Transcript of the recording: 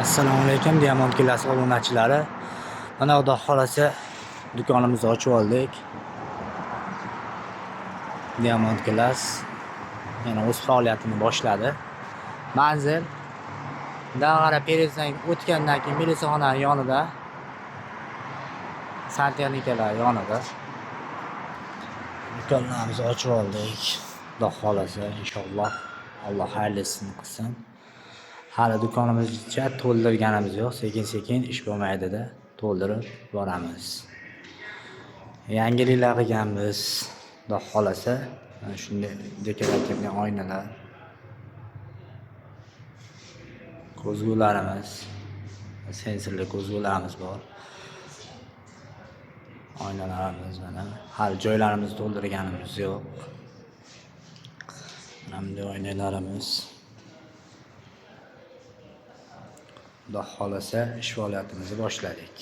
Assalomu alaykum Diamond Class obunachilari. Mana Xudo xolasa do'konimizni ochib oldik. Diamond Class yana o'z faoliyatini boshladi. Manzil Dag'ara Perezdan o'tgandan keyin milisaxonaning yonida, santexnikalar yonida do'konlarimizni ochib oldik. Xudo xolasa inshaalloh Alloh xayrlisini qilsin. Hali do'konimizcha to'ldirganimiz yo'q, sekin-sekin ish bo'lmaydi-da, to'ldirib boramiz. Yangiliklar qilganmiz. Xudo xolasa, mana shunday dekorativniy oynalar, ko'zgularimiz, sensorli ko'zgularimiz bor. Oynalarimiz mana hali joylarimizni to'ldirganimiz yo'q. Mana bunday oynalarimiz. Xudo xolasa ish faoliyatimizni boshladik.